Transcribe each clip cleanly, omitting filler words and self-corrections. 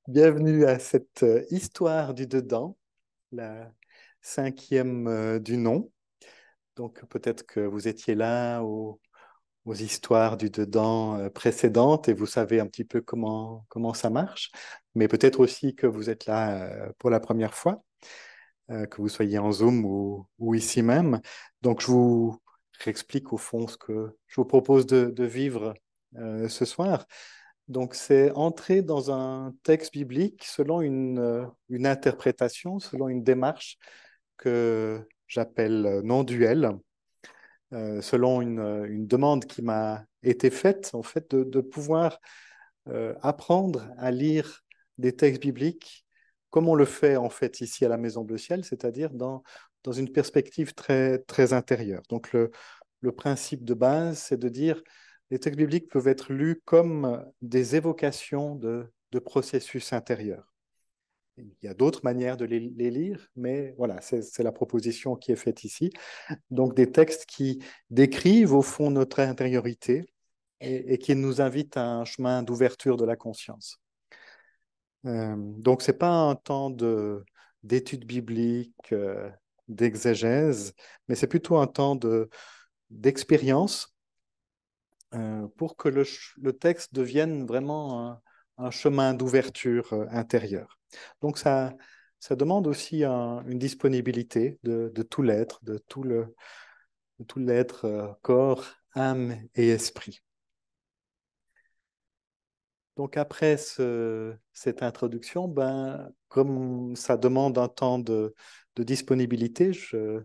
Bienvenue à cette histoire du dedans, la cinquième du nom. Donc peut-être que vous étiez là aux histoires du dedans précédentes et vous savez un petit peu comment ça marche, mais peut-être aussi que vous êtes là pour la première fois, que vous soyez en Zoom ou ici même. Donc je vous réexplique au fond ce que je vous propose de vivre ce soir. Donc, c'est entrer dans un texte biblique selon une interprétation, selon une démarche que j'appelle non-duel, selon une demande qui m'a été faite, en fait, de pouvoir apprendre à lire des textes bibliques comme on le fait, en fait, ici à la Maison Bleu Ciel, c'est-à-dire dans une perspective très intérieure. Donc, le principe de base, c'est de dire les textes bibliques peuvent être lus comme des évocations de processus intérieurs. Il y a d'autres manières de les lire, mais voilà, c'est la proposition qui est faite ici. Donc des textes qui décrivent au fond notre intériorité et qui nous invitent à un chemin d'ouverture de la conscience. Donc ce n'est pas un temps d'étude biblique, d'exégèse, mais c'est plutôt un temps d'expérience pour que le texte devienne vraiment un chemin d'ouverture intérieure. Donc ça demande aussi une disponibilité de tout l'être, de tout l'être, corps, âme et esprit. Donc après cette introduction, ben, comme ça demande un temps de disponibilité, je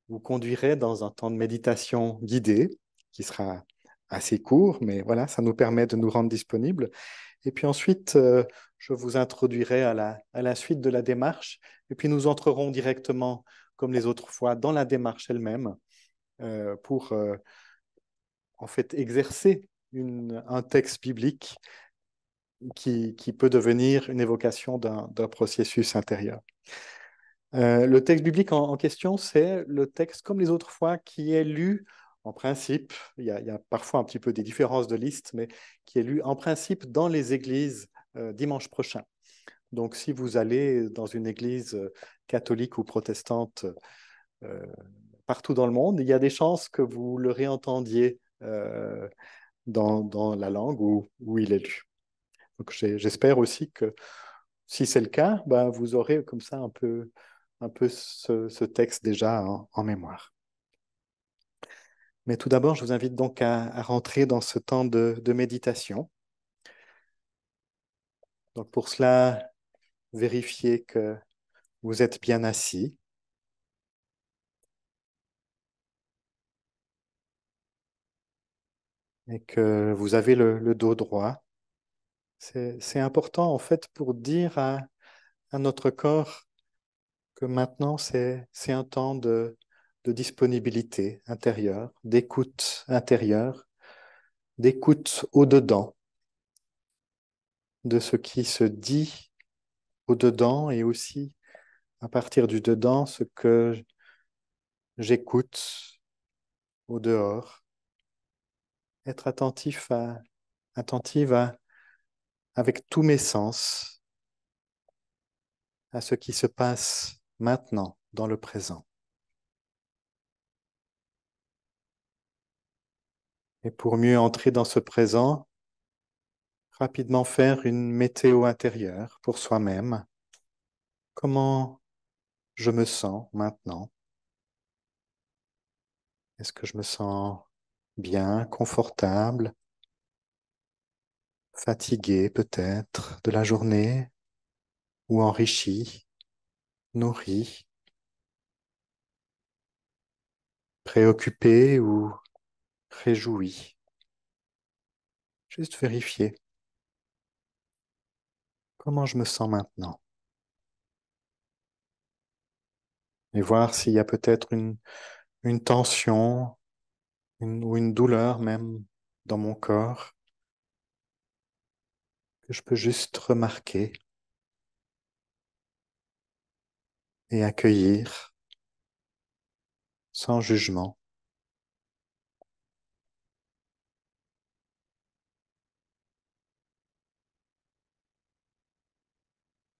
vous conduirai dans un temps de méditation guidée qui sera assez court, mais voilà, ça nous permet de nous rendre disponibles. Et puis ensuite, je vous introduirai à la suite de la démarche, et puis nous entrerons directement, comme les autres fois, dans la démarche elle-même pour en fait exercer un texte biblique qui peut devenir une évocation d'un processus intérieur. Le texte biblique en question, c'est le texte, comme les autres fois, qui est lu en principe, il y a parfois un petit peu des différences de liste, mais qui est lu en principe dans les églises dimanche prochain. Donc, si vous allez dans une église catholique ou protestante euh, partout dans le monde, il y a des chances que vous le réentendiez dans la langue où il est lu. Donc, j'espère aussi que si c'est le cas, ben, vous aurez comme ça un peu ce texte déjà en mémoire. Mais tout d'abord, je vous invite donc à rentrer dans ce temps de méditation. Donc pour cela, vérifiez que vous êtes bien assis et que vous avez le dos droit. C'est important en fait pour dire à notre corps que maintenant c'est un temps de disponibilité intérieure, d'écoute intérieure, d'écoute au-dedans de ce qui se dit au-dedans et aussi à partir du dedans ce que j'écoute au dehors. Être attentive avec tous mes sens à ce qui se passe maintenant dans le présent. Et pour mieux entrer dans ce présent, rapidement faire une météo intérieure pour soi-même. Comment je me sens maintenant? Est-ce que je me sens bien, confortable, fatigué peut-être de la journée ou enrichi, nourri, préoccupé ou réjoui? Juste vérifier comment je me sens maintenant et voir s'il y a peut-être une tension ou une douleur même dans mon corps que je peux juste remarquer et accueillir sans jugement.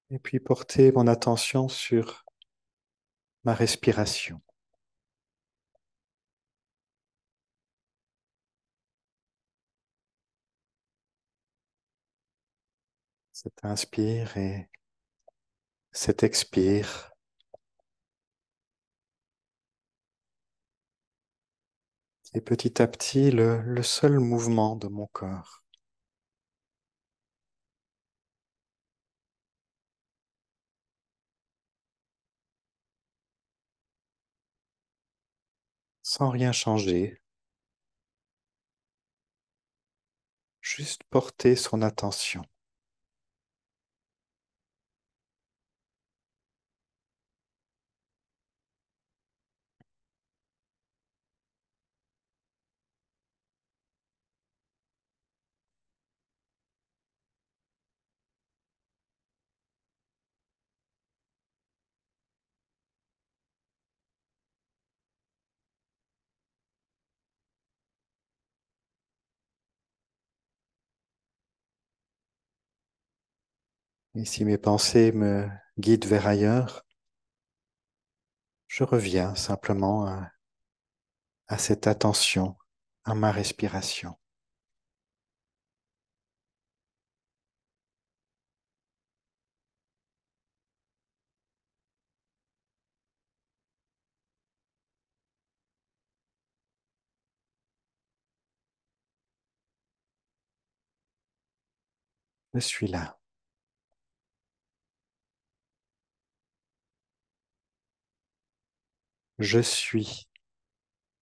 Et puis porter mon attention sur ma respiration. Cet inspire et cet expire. Et petit à petit, le seul mouvement de mon corps, sans rien changer, juste porter son attention. Et si mes pensées me guident vers ailleurs, je reviens simplement à cette attention, à ma respiration. Je suis là. Je suis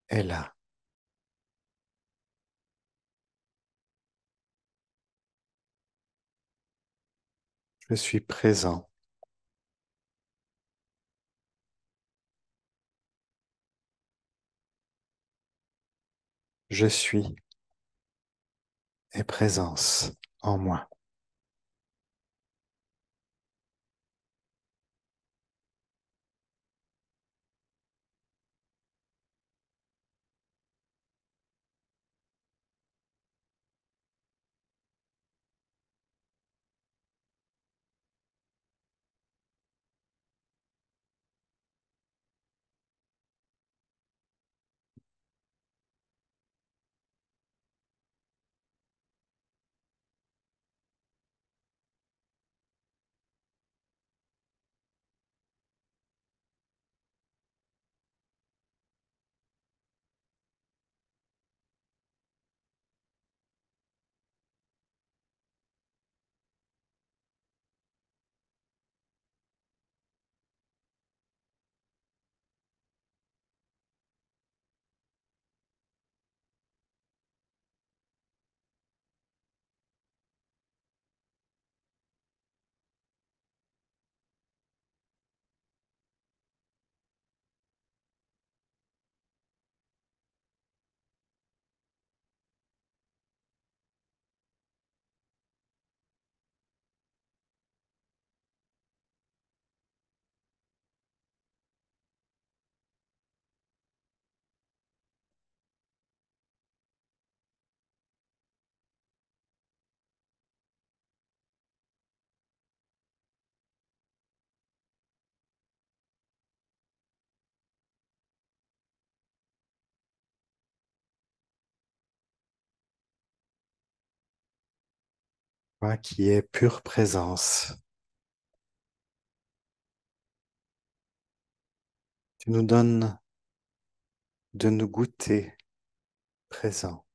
est là. Je suis présent. Je suis est présence en moi. Toi qui es pure présence. Tu nous donnes de nous goûter présent,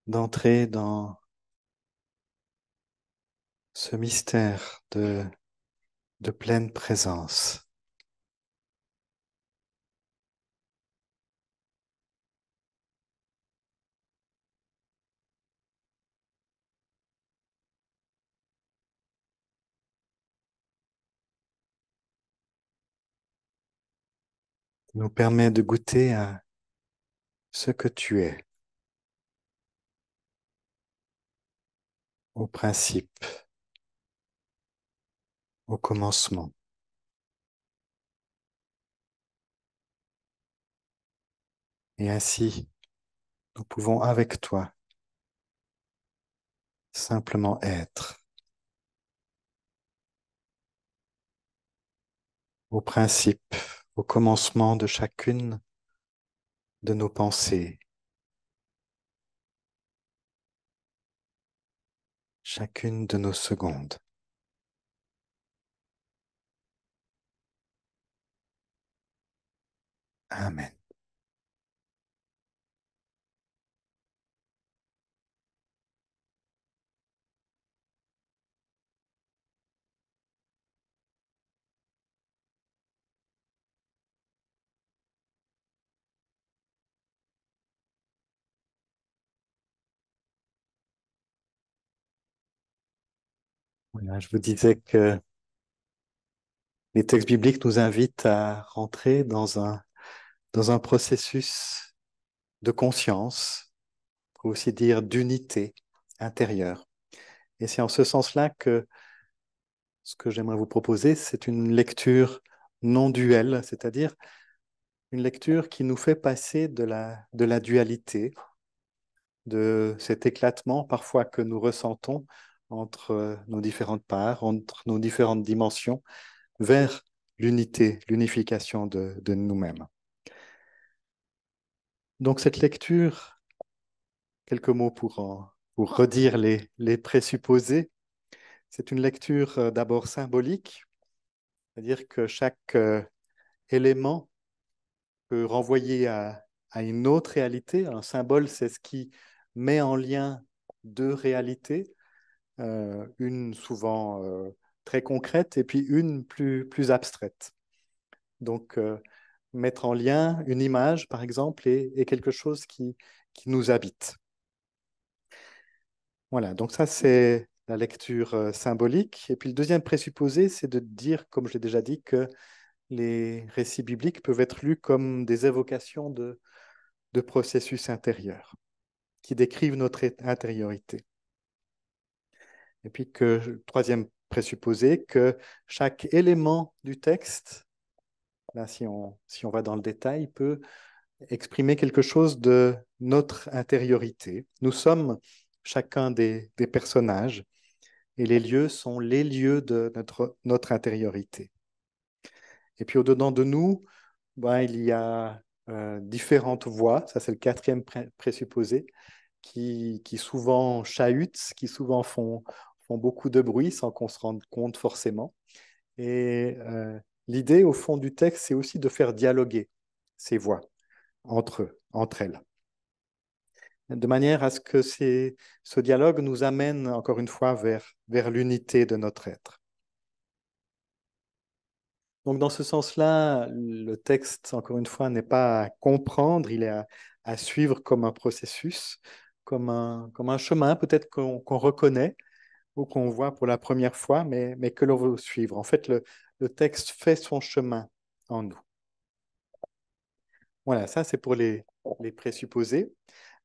d'entrer dans ce mystère de pleine présence. Tu nous permet de goûter à ce que tu es, au principe, au commencement. Et ainsi, nous pouvons avec toi simplement être, au principe, au commencement de chacune de nos pensées, chacune de nos secondes. Amen. Voilà, je vous disais que les textes bibliques nous invitent à rentrer dans un processus de conscience, on peut aussi dire d'unité intérieure. Et c'est en ce sens-là que ce que j'aimerais vous proposer, c'est une lecture non duelle, c'est-à-dire une lecture qui nous fait passer de la dualité, de cet éclatement parfois que nous ressentons entre nos différentes parts, entre nos différentes dimensions, vers l'unité, l'unification de nous-mêmes. Donc cette lecture, quelques mots pour redire les présupposés, c'est une lecture d'abord symbolique, c'est-à-dire que chaque élément peut renvoyer à une autre réalité. Un symbole, c'est ce qui met en lien deux réalités, une souvent très concrète et puis une plus abstraite. Donc, mettre en lien une image, par exemple, et quelque chose qui nous habite. Voilà, donc ça, c'est la lecture symbolique. Et puis le deuxième présupposé, c'est de dire, comme je l'ai déjà dit, que les récits bibliques peuvent être lus comme des évocations de processus intérieurs qui décrivent notre intériorité. Et puis que, troisième présupposé, que chaque élément du texte, là, si on va dans le détail, peut exprimer quelque chose de notre intériorité. Nous sommes chacun des personnages et les lieux sont les lieux de notre intériorité. Et puis au-dedans de nous, ben, il y a différentes voix, ça c'est le quatrième présupposé, qui souvent chahutent, qui souvent font beaucoup de bruit sans qu'on se rende compte forcément. Et l'idée au fond du texte, c'est aussi de faire dialoguer ces voix entre eux, entre elles, de manière à ce que ce dialogue nous amène encore une fois vers l'unité de notre être. Donc dans ce sens-là, le texte, encore une fois, n'est pas à comprendre, il est à suivre comme un processus, comme un chemin peut-être qu'on reconnaît ou qu'on voit pour la première fois, mais que l'on veut suivre. En fait, le texte fait son chemin en nous. Voilà, ça c'est pour les présupposés.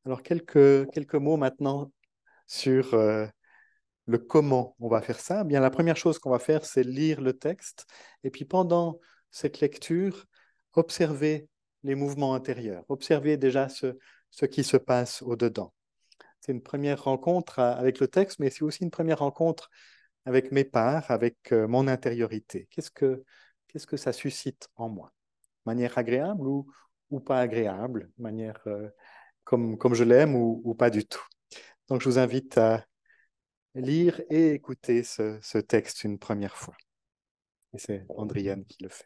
Alors quelques mots maintenant sur le comment on va faire ça. Eh bien, la première chose qu'on va faire, c'est lire le texte. Et puis pendant cette lecture, observer les mouvements intérieurs, observer déjà ce qui se passe au-dedans. C'est une première rencontre avec le texte, mais c'est aussi une première rencontre avec mes parts, avec mon intériorité. Qu'est-ce que ça suscite en moi? De manière agréable ou pas agréable, de manière comme je l'aime ou pas du tout. Donc je vous invite à lire et écouter ce texte une première fois. Et c'est Andriane qui le fait.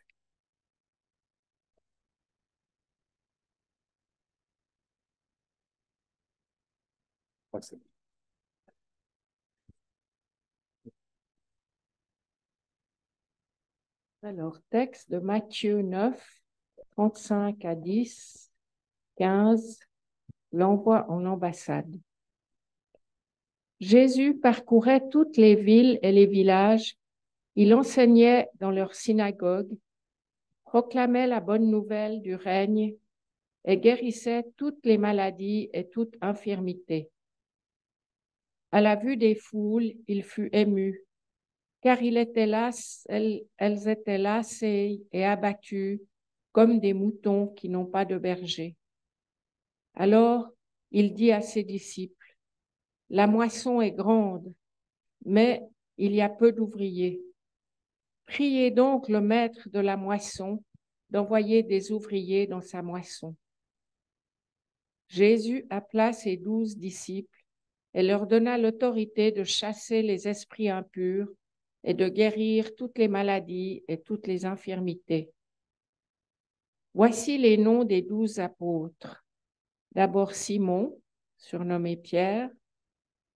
Alors, texte de Matthieu 9, 35 à 10, 15, l'envoi en ambassade. Jésus parcourait toutes les villes et les villages, il enseignait dans leurs synagogues, proclamait la bonne nouvelle du règne et guérissait toutes les maladies et toute infirmité. À la vue des foules, il fut ému, car elles étaient lassées et abattues comme des moutons qui n'ont pas de berger. Alors, il dit à ses disciples, La moisson est grande, mais il y a peu d'ouvriers. Priez donc le maître de la moisson d'envoyer des ouvriers dans sa moisson. Jésus appela ses 12 disciples et leur donna l'autorité de chasser les esprits impurs et de guérir toutes les maladies et toutes les infirmités. Voici les noms des 12 apôtres. D'abord Simon, surnommé Pierre,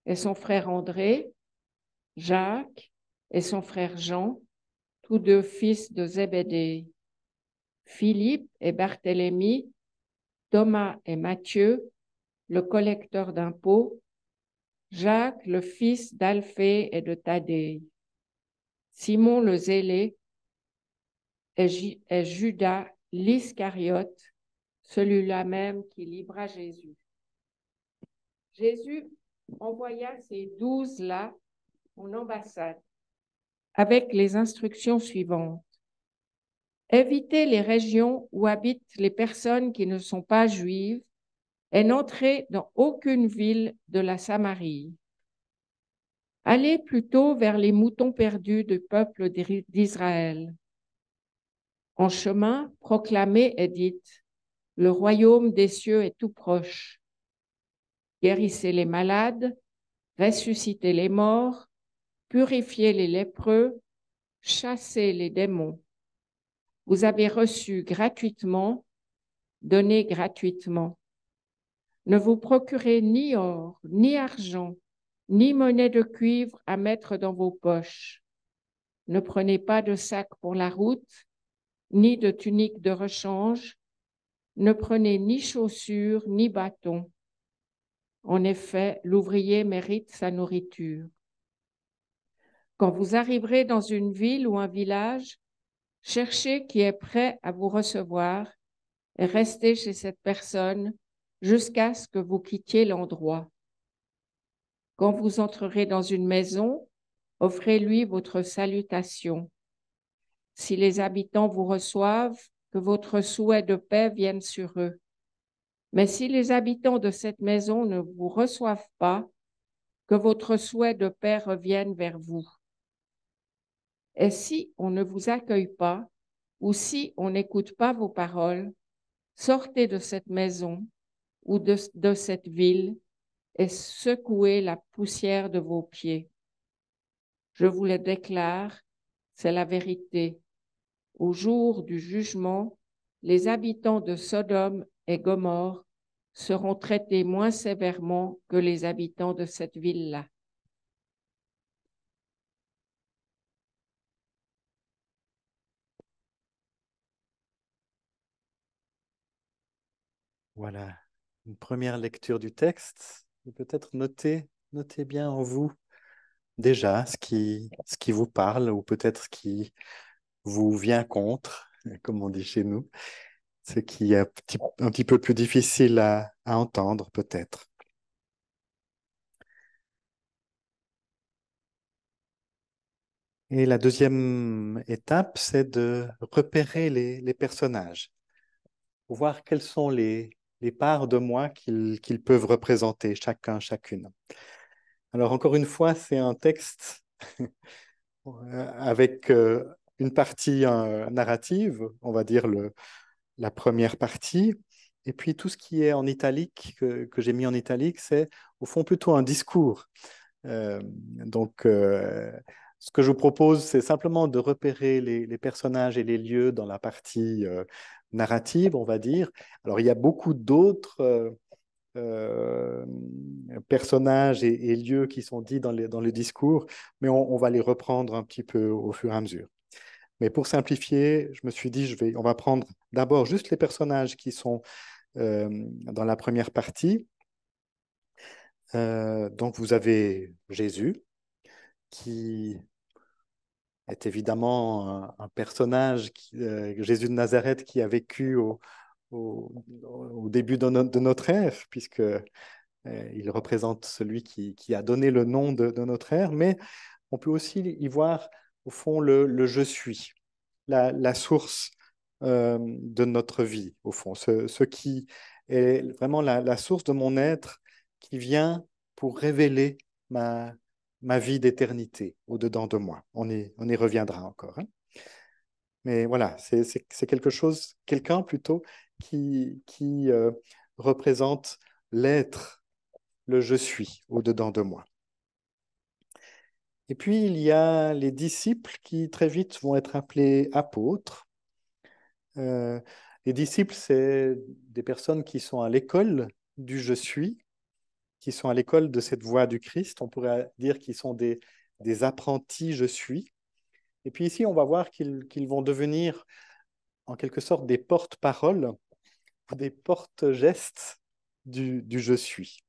et son frère André, Jacques et son frère Jean, tous deux fils de Zébédée, Philippe et Barthélemy, Thomas et Matthieu, le collecteur d'impôts, Jacques, le fils d'Alphée et de Thaddée, Simon le zélé et Judas l'Iscariote, celui-là même qui livra Jésus. Jésus envoya ces 12-là en ambassade avec les instructions suivantes. Évitez les régions où habitent les personnes qui ne sont pas juives et n'entrez dans aucune ville de la Samarie. Allez plutôt vers les moutons perdus du peuple d'Israël. En chemin, proclamez et dites, le royaume des cieux est tout proche. Guérissez les malades, ressuscitez les morts, purifiez les lépreux, chassez les démons. Vous avez reçu gratuitement, donnez gratuitement. Ne vous procurez ni or, ni argent, ni monnaie de cuivre à mettre dans vos poches. Ne prenez pas de sac pour la route, ni de tunique de rechange. Ne prenez ni chaussures, ni bâton. En effet, l'ouvrier mérite sa nourriture. Quand vous arriverez dans une ville ou un village, cherchez qui est prêt à vous recevoir et restez chez cette personne jusqu'à ce que vous quittiez l'endroit. Quand vous entrerez dans une maison, offrez-lui votre salutation. Si les habitants vous reçoivent, que votre souhait de paix vienne sur eux. Mais si les habitants de cette maison ne vous reçoivent pas, que votre souhait de paix revienne vers vous. Et si on ne vous accueille pas, ou si on n'écoute pas vos paroles, sortez de cette maison ou de cette ville et secouez la poussière de vos pieds. Je vous le déclare, c'est la vérité. Au jour du jugement, les habitants de Sodome et Gomorrhe seront traités moins sévèrement que les habitants de cette ville-là. Voilà, une première lecture du texte. Et peut-être notez bien en vous déjà ce qui vous parle ou peut-être ce qui vous vient contre, comme on dit chez nous, ce qui est un petit peu plus difficile à entendre peut-être. Et la deuxième étape, c'est de repérer les personnages, pour voir quelles sont les parts de moi qu'ils peuvent représenter, chacun, chacune. Alors encore une fois, c'est un texte avec une partie narrative, on va dire la première partie, et puis tout ce qui est en italique, que j'ai mis en italique, c'est au fond plutôt un discours. Donc, ce que je vous propose, c'est simplement de repérer les personnages et les lieux dans la partie narrative, on va dire. Alors, il y a beaucoup d'autres euh, personnages et lieux qui sont dits dans le discours, mais on va les reprendre un petit peu au fur et à mesure. Mais pour simplifier, je me suis dit, on va prendre d'abord juste les personnages qui sont dans la première partie. Donc, vous avez Jésus, qui est évidemment un personnage, Jésus de Nazareth, qui a vécu au début de notre ère, puisque il représente celui qui a donné le nom de notre ère, mais on peut aussi y voir au fond le je suis, la source de notre vie, au fond, ce qui est vraiment la source de mon être qui vient pour révéler ma vie d'éternité au-dedans de moi. On y reviendra encore, hein. Mais voilà, c'est quelque chose, quelqu'un plutôt, qui représente l'être, le je suis au-dedans de moi. Et puis, il y a les disciples qui très vite vont être appelés apôtres. Euh, les disciples, c'est des personnes qui sont à l'école du je suis, qui sont à l'école de cette voie du Christ. On pourrait dire qu'ils sont des apprentis je suis. Et puis ici, on va voir qu'ils vont devenir en quelque sorte des porte-paroles ou des porte-gestes du je suis.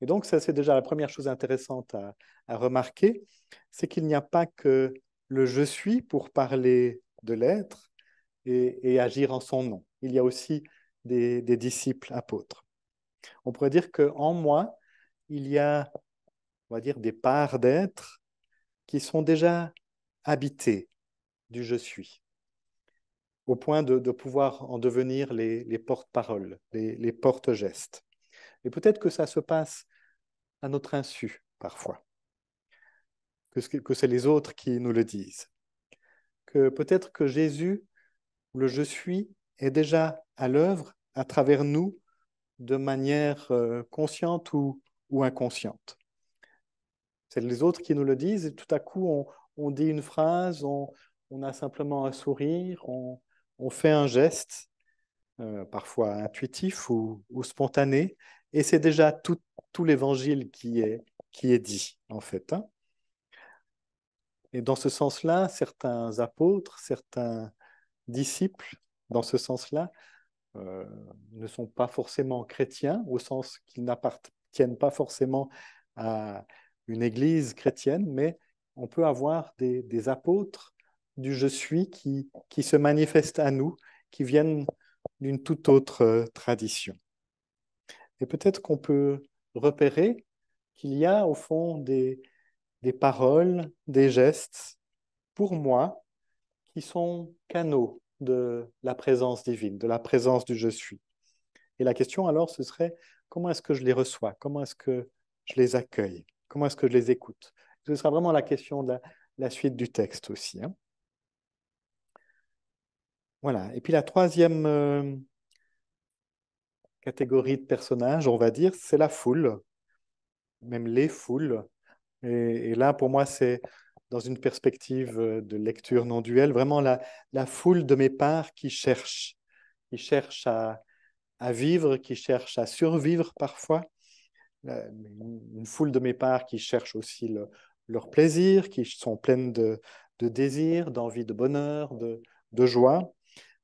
Et donc, ça, c'est déjà la première chose intéressante à remarquer, c'est qu'il n'y a pas que le je suis pour parler de l'être et agir en son nom. Il y a aussi des disciples apôtres. On pourrait dire qu'en moi, il y a, on va dire, des parts d'être qui sont déjà habitées du je suis, au point de pouvoir en devenir les porte-paroles, les porte-gestes. Et peut-être que ça se passe à notre insu, parfois, que c'est les autres qui nous le disent. Que peut-être que Jésus, le je suis, est déjà à l'œuvre à travers nous de manière consciente ou inconsciente. C'est les autres qui nous le disent et tout à coup on dit une phrase, on a simplement un sourire, on fait un geste, parfois intuitif ou spontané, et c'est déjà tout l'évangile qui est dit, en fait, hein. Et dans ce sens-là, certains apôtres, certains disciples, dans ce sens-là, euh, ne sont pas forcément chrétiens, au sens qu'ils n'appartiennent pas forcément à une église chrétienne, mais on peut avoir des apôtres du je suis qui se manifestent à nous, qui viennent d'une toute autre tradition. Et peut-être qu'on peut repérer qu'il y a au fond des paroles, des gestes, pour moi, qui sont canaux de la présence divine, de la présence du je suis. Et la question alors, ce serait comment est-ce que je les reçois? Comment est-ce que je les accueille? Comment est-ce que je les écoute? Ce sera vraiment la question de la suite du texte aussi, hein. Voilà. Et puis la troisième catégorie de personnages, on va dire, c'est la foule, même les foules. Et là, pour moi, c'est dans une perspective de lecture non duelle, vraiment la foule de mes parts qui cherchent à vivre, qui cherchent à survivre parfois, une foule de mes parts qui cherchent aussi leur plaisir, qui sont pleines de désir, d'envie de bonheur, de joie,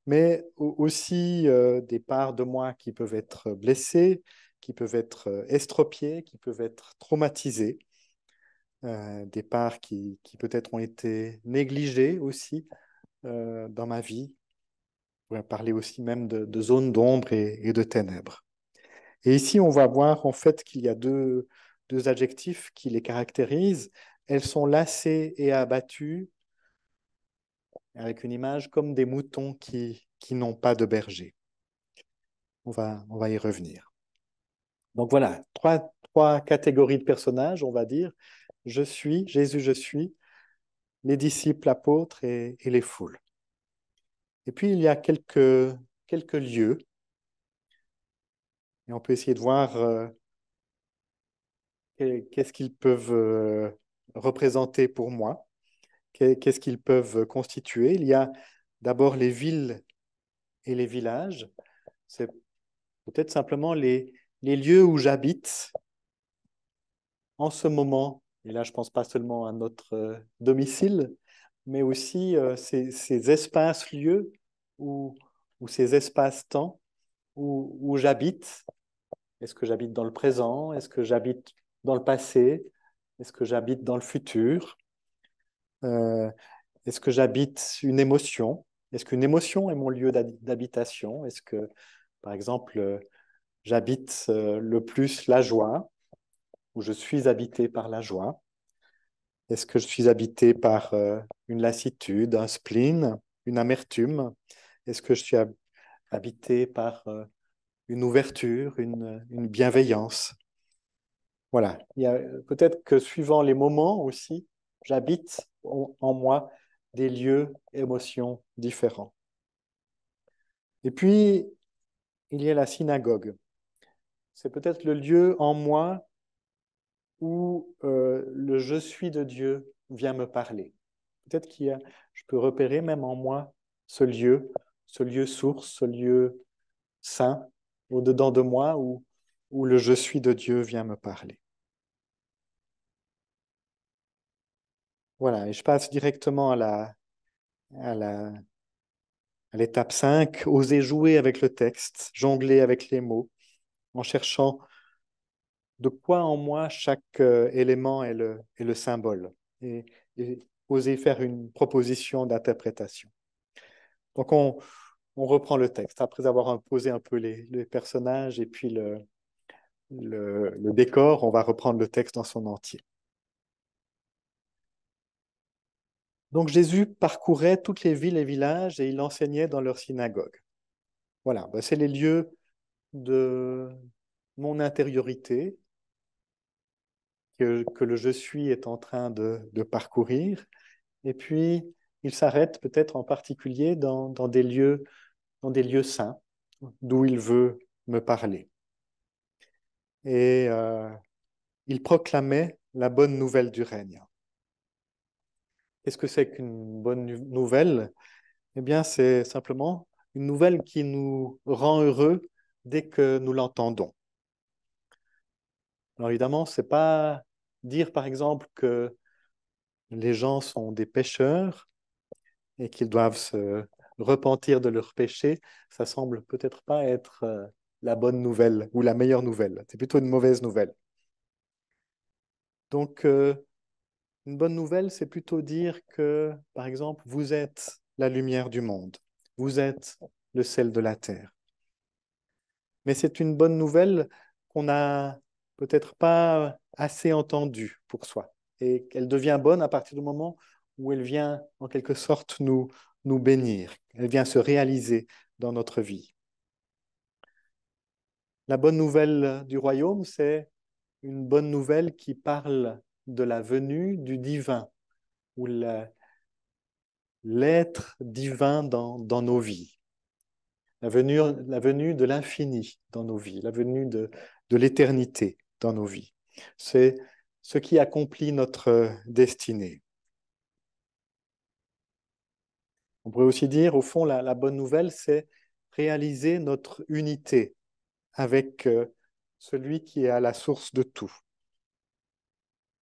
mais aussi des parts de moi qui peuvent être blessées, qui peuvent être estropiées, qui peuvent être traumatisées, des parts qui peut-être ont été négligées aussi dans ma vie. On va parler aussi même de zones d'ombre et de ténèbres. Et ici, on va voir en fait qu'il y a deux adjectifs qui les caractérisent. Elles sont lassées et abattues, avec une image comme des moutons qui n'ont pas de berger. On va y revenir. Donc voilà, trois catégories de personnages, on va dire. Je suis, Jésus, je suis, les disciples, apôtres et les foules. Et puis, il y a quelques lieux, et on peut essayer de voir qu'est-ce qu'ils peuvent représenter pour moi. Qu'est-ce qu'ils peuvent constituer? Il y a d'abord les villes et les villages. C'est peut-être simplement les lieux où j'habite en ce moment. Et là, je ne pense pas seulement à notre domicile, mais aussi ces espaces-lieux ou ces espaces-temps où j'habite. Est-ce que j'habite dans le présent? Est-ce que j'habite dans le passé? Est-ce que j'habite dans le futur? Euh, Est-ce que j'habite une émotion? Est-ce qu'une émotion est mon lieu d'habitation? Est-ce que, par exemple, j'habite le plus la joie, ou je suis habité par la joie? Est-ce que je suis habité par une lassitude, un spleen, une amertume? Est-ce que je suis habité par une ouverture, une bienveillance? Voilà, il y a peut-être que suivant les moments aussi, j'habite en moi des lieux, émotions différents. Et puis, il y a la synagogue. C'est peut-être le lieu en moi où le je suis de Dieu vient me parler. Peut-être je peux repérer même en moi ce lieu source, ce lieu saint, au-dedans de moi où le je suis de Dieu vient me parler. Voilà, et je passe directement à la, à l'étape 5, oser jouer avec le texte, jongler avec les mots, en cherchant de quoi en moi chaque élément est le symbole, et oser faire une proposition d'interprétation. Donc on reprend le texte, après avoir posé un peu les personnages et puis le décor, on va reprendre le texte dans son entier. Donc Jésus parcourait toutes les villes et villages et il enseignait dans leurs synagogues. Voilà, ben, c'est les lieux de mon intériorité que le je suis est en train de parcourir. Et puis, il s'arrête peut-être en particulier dans des lieux saints, d'où il veut me parler. Et il proclamait la bonne nouvelle du règne. Qu'est-ce que c'est qu'une bonne nouvelle? Eh bien, c'est simplement une nouvelle qui nous rend heureux dès que nous l'entendons. Alors évidemment, c'est pas dire par exemple que les gens sont des pécheurs et qu'ils doivent se repentir de leurs péchés. Ça semble peut-être pas être la bonne nouvelle ou la meilleure nouvelle. C'est plutôt une mauvaise nouvelle. Donc, une bonne nouvelle, c'est plutôt dire que, par exemple, vous êtes la lumière du monde, vous êtes le sel de la terre. Mais c'est une bonne nouvelle qu'on n'a peut-être pas assez entendue pour soi. Et qu'elle devient bonne à partir du moment où elle vient, en quelque sorte, nous bénir. Elle vient se réaliser dans notre vie. La bonne nouvelle du royaume, c'est une bonne nouvelle qui parle de la venue du divin, ou l'être divin dans nos vies. La venue de l'infini dans nos vies, la venue de l'éternité dans nos vies. C'est ce qui accomplit notre destinée. On pourrait aussi dire, au fond, la bonne nouvelle, c'est réaliser notre unité avec celui qui est à la source de tout.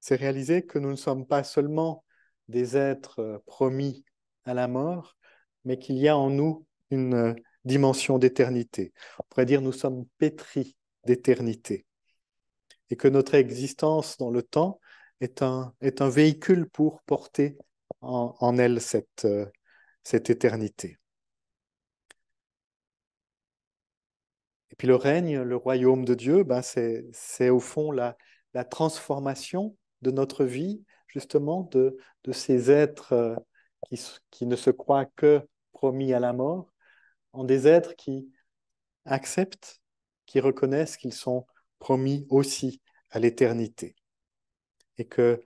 C'est réaliser que nous ne sommes pas seulement des êtres promis à la mort, mais qu'il y a en nous une dimension d'éternité. On pourrait dire nous sommes pétris d'éternité et que notre existence dans le temps est un véhicule pour porter en elle cette éternité. Et puis le règne, le royaume de Dieu, ben c'est au fond la transformation de notre vie, justement, de ces êtres qui ne se croient que promis à la mort, en des êtres qui acceptent, qui reconnaissent qu'ils sont promis aussi à l'éternité. Et que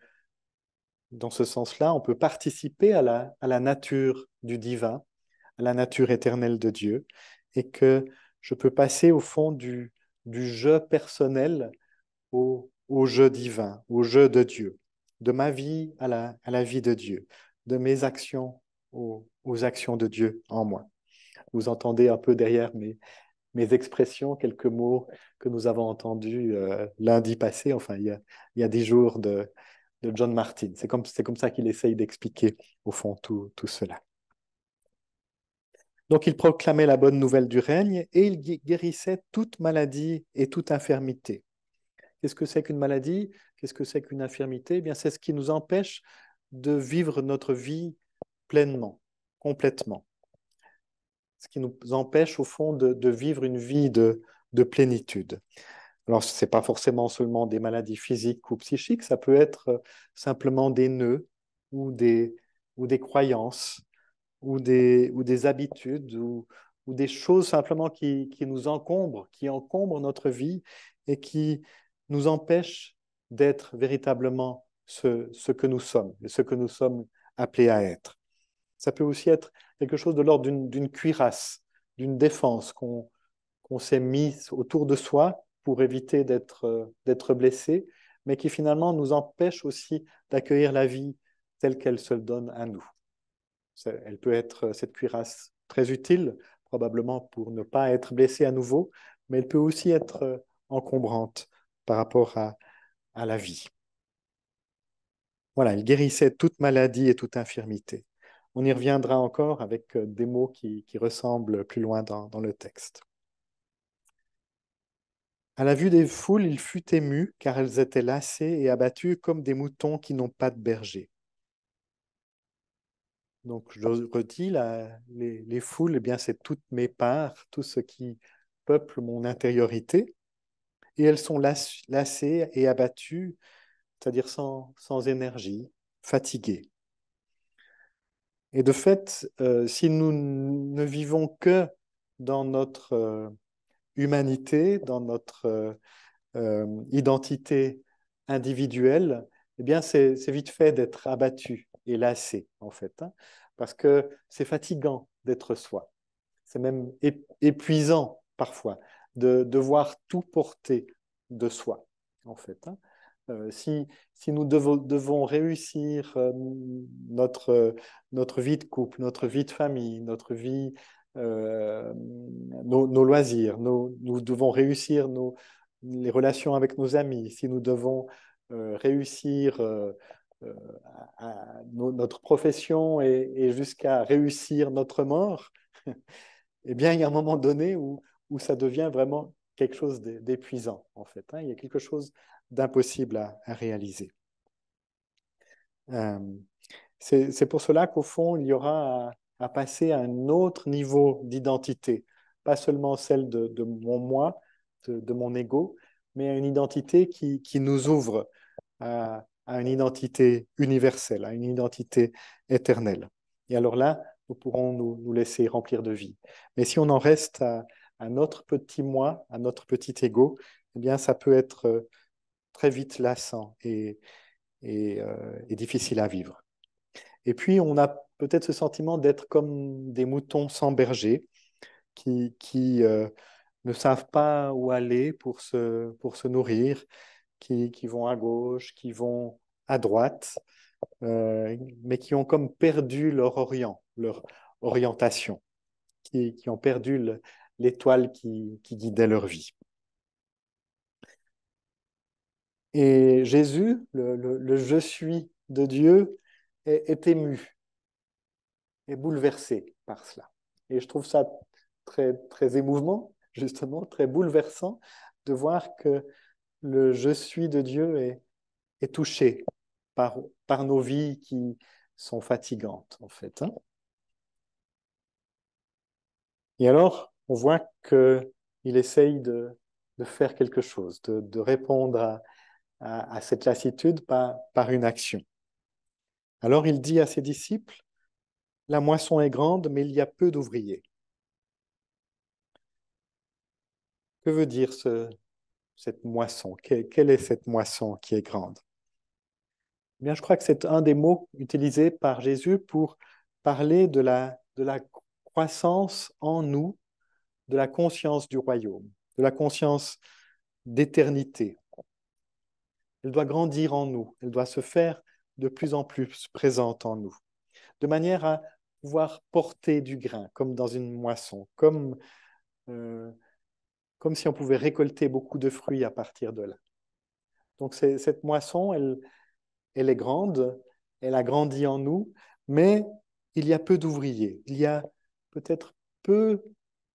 dans ce sens-là, on peut participer à la nature du divin, à la nature éternelle de Dieu, et que je peux passer au fond du je personnel au je divin, au je de Dieu, de ma vie à la vie de Dieu, de mes actions aux actions de Dieu en moi. Vous entendez un peu derrière mes expressions, quelques mots que nous avons entendus lundi passé, enfin il y a 10 jours de John Martin. C'est comme ça qu'il essaye d'expliquer au fond tout cela. Donc il proclamait la bonne nouvelle du règne et il guérissait toute maladie et toute infirmité. Qu'est-ce que c'est qu'une maladie? Qu'est-ce que c'est qu'une infirmité? Eh bien, c'est ce qui nous empêche de vivre notre vie pleinement, complètement. Ce qui nous empêche au fond de vivre une vie de plénitude. Alors, ce n'est pas forcément seulement des maladies physiques ou psychiques, ça peut être simplement des nœuds ou ou des croyances ou des habitudes ou des choses simplement qui nous encombrent, qui encombrent notre vie et qui nous empêchent d'être véritablement ce que nous sommes et ce que nous sommes appelés à être. Ça peut aussi être quelque chose de l'ordre d'une cuirasse, d'une défense qu'on s'est mis autour de soi pour éviter d'être blessé, mais qui finalement nous empêche aussi d'accueillir la vie telle qu'elle se donne à nous. Elle peut être, cette cuirasse, très utile, probablement pour ne pas être blessé à nouveau, mais elle peut aussi être encombrante par rapport à la vie. Voilà, il guérissait toute maladie et toute infirmité. On y reviendra encore avec des mots qui ressemblent plus loin dans le texte. À la vue des foules, il fut ému, car elles étaient lassées et abattues comme des moutons qui n'ont pas de berger. Donc, je redis, les foules, eh bien, c'est toutes mes parts, tout ce qui peuple mon intériorité, et elles sont lassées et abattues, c'est-à-dire sans énergie, fatiguées. Et de fait, si nous ne vivons que dans notre humanité, dans notre identité individuelle, eh bien, c'est vite fait d'être abattu et lassé, en fait, hein, parce que c'est fatigant d'être soi. C'est même épuisant parfois de devoir tout porter de soi, en fait, hein. Si nous devons réussir notre vie de couple, notre vie de famille, notre vie, nos loisirs, nous devons réussir les relations avec nos amis, si nous devons réussir euh, notre profession et jusqu'à réussir notre mort, eh bien, il y a un moment donné où ça devient vraiment quelque chose d'épuisant, en fait, hein. Il y a quelque chose d'impossible à réaliser. Euh, c'est pour cela qu'au fond, il y aura à passer à un autre niveau d'identité, pas seulement celle de mon moi, de mon ego, mais à une identité qui nous ouvre à une identité universelle, à une identité éternelle. Et alors là, nous pourrons nous laisser remplir de vie. Mais si on en reste à notre petit moi, à notre petit ego, eh bien, ça peut être très vite lassant et difficile à vivre. Et puis, on a peut-être ce sentiment d'être comme des moutons sans berger qui ne savent pas où aller pour se nourrir, qui vont à gauche, qui vont à droite, mais qui ont comme perdu leur orientation, qui ont perdu l'étoile qui guidait leur vie. Et Jésus, le je suis de Dieu, est ému, est bouleversé par cela. Et je trouve ça très émouvant, justement, très bouleversant de voir que le je suis de Dieu est touché par nos vies qui sont fatigantes, en fait, hein. Et alors, on voit qu'il essaye de faire quelque chose, de répondre à cette lassitude par une action. Alors, il dit à ses disciples, la moisson est grande, mais il y a peu d'ouvriers. Que veut dire cette moisson? Quelle est cette moisson qui est grande? Eh bien, je crois que c'est un des mots utilisés par Jésus pour parler de la croissance en nous, de la conscience du royaume, de la conscience d'éternité. Elle doit grandir en nous, elle doit se faire de plus en plus présente en nous, de manière à pouvoir porter du grain, comme dans une moisson, euh, comme si on pouvait récolter beaucoup de fruits à partir de là. Donc cette moisson, elle est grande, elle a grandi en nous, mais il y a peu d'ouvriers. Il y a peut-être peu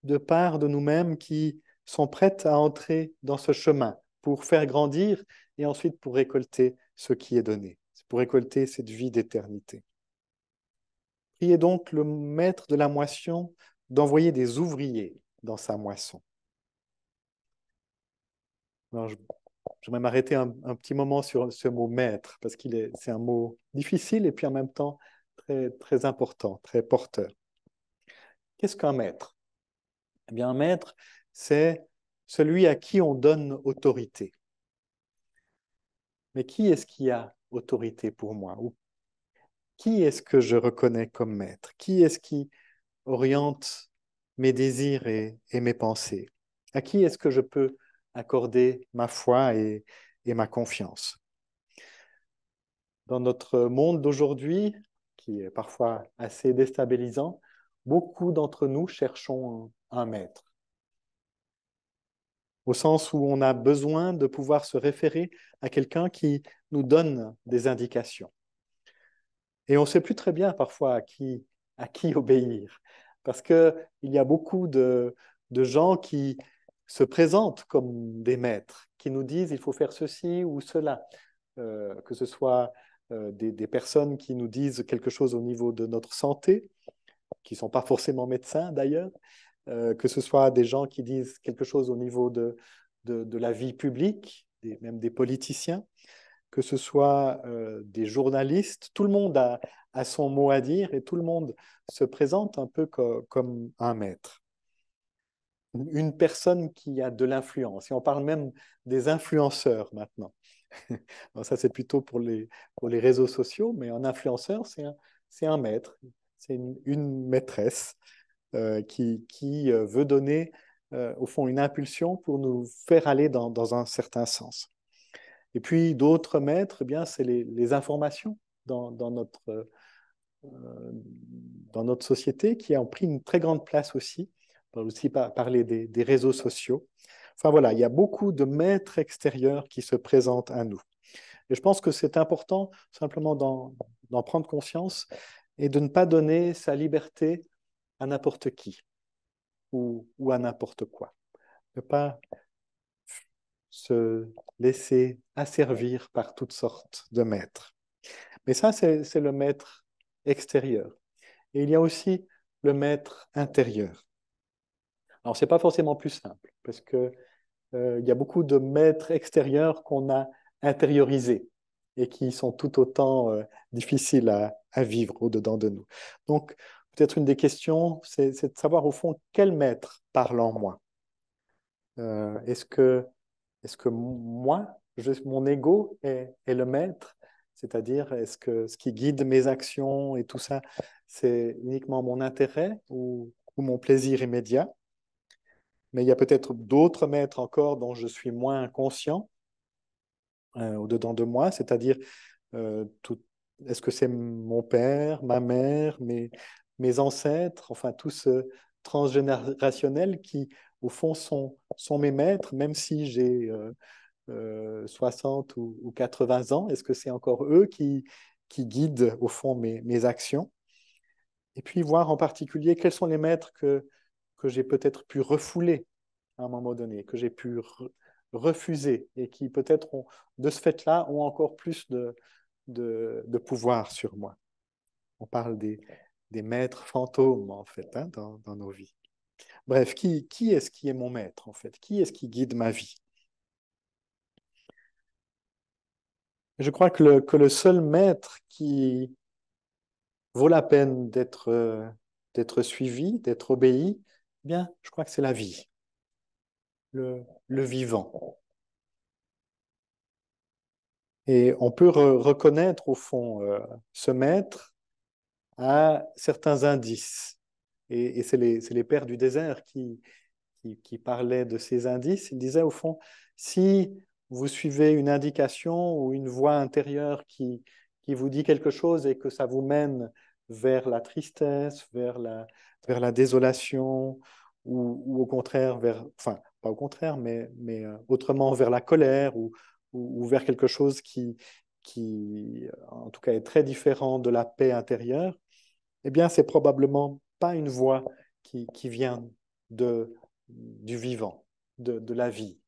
de parts de nous-mêmes qui sont prêtes à entrer dans ce chemin pour faire grandir et ensuite pour récolter ce qui est donné, pour récolter cette vie d'éternité. Priez donc le maître de la moisson d'envoyer des ouvriers dans sa moisson. Alors, j'aimerais m'arrêter un petit moment sur ce mot maître, parce c'est un mot difficile et puis en même temps très important, très porteur. Qu'est-ce qu'un maître? Eh bien, un maître, c'est celui à qui on donne autorité. mais qui est-ce qui a autorité pour moi? Ou qui est-ce que je reconnais comme maître? Qui est-ce qui oriente mes désirs et mes pensées? À qui est-ce que je peux accorder ma foi et ma confiance? Dans notre monde d'aujourd'hui, qui est parfois assez déstabilisant, beaucoup d'entre nous cherchons un maître, au sens où on a besoin de pouvoir se référer à quelqu'un qui nous donne des indications. Et on ne sait plus très bien parfois à qui obéir, parce qu'il y a beaucoup de gens qui se présentent comme des maîtres, qui nous disent il faut faire ceci ou cela, que ce soit des personnes qui nous disent quelque chose au niveau de notre santé, qui ne sont pas forcément médecins d'ailleurs, que ce soit des gens qui disent quelque chose au niveau de la vie publique, même des politiciens, que ce soit des journalistes, tout le monde a son mot à dire et tout le monde se présente un peu comme un maître. Une personne qui a de l'influence. Et on parle même des influenceurs maintenant. Alors ça, c'est plutôt pour les réseaux sociaux, mais un influenceur, c'est un maître, c'est une maîtresse qui veut donner, au fond, une impulsion pour nous faire aller dans un certain sens. Et puis d'autres maîtres, eh bien, c'est les informations dans dans notre société qui ont pris une très grande place aussi. On va aussi parler des réseaux sociaux. Enfin voilà, il y a beaucoup de maîtres extérieurs qui se présentent à nous. Et je pense que c'est important simplement d'en prendre conscience et de ne pas donner sa liberté à n'importe qui ou à n'importe quoi. Ne pas se laisser asservir par toutes sortes de maîtres. Mais ça, c'est le maître extérieur. Et il y a aussi le maître intérieur. Alors, ce n'est pas forcément plus simple, parce que il y a beaucoup de maîtres extérieurs qu'on a intériorisés et qui sont tout autant difficiles à vivre au-dedans de nous. Donc, peut-être une des questions, c'est de savoir au fond quel maître parle en moi. Est-ce que moi, mon ego est le maître? C'est-à-dire, est-ce que ce qui guide mes actions et tout ça, c'est uniquement mon intérêt ou mon plaisir immédiat? Mais il y a peut-être d'autres maîtres encore dont je suis moins conscient au-dedans de moi, c'est-à-dire, tout, est-ce que c'est mon père, ma mère, mes ancêtres, enfin tout ce transgénérationnel qui, au fond, sont mes maîtres, même si j'ai 60 ou 80 ans, est-ce que c'est encore eux qui guident, au fond, mes actions? Et puis voir en particulier quels sont les maîtres que j'ai peut-être pu refouler à un moment donné, que j'ai pu refuser et qui peut-être de ce fait-là ont encore plus de pouvoir sur moi. On parle des maîtres fantômes en fait dans nos vies. Bref, qui est-ce qui est mon maître en fait? Qui est-ce qui guide ma vie? Je crois que le seul maître qui vaut la peine d'être suivi, d'être obéi, eh bien, je crois que c'est la vie, le vivant. Et on peut reconnaître au fond ce maître à certains indices. Et c'est les pères du désert qui parlaient de ces indices. Ils disaient au fond, si vous suivez une indication ou une voix intérieure qui vous dit quelque chose et que ça vous mène vers la tristesse, vers la désolation, ou au contraire, enfin, pas au contraire, mais autrement vers la colère ou vers quelque chose qui, en tout cas, est très différent de la paix intérieure, eh bien, c'est probablement pas une voix qui vient du vivant, de la vie,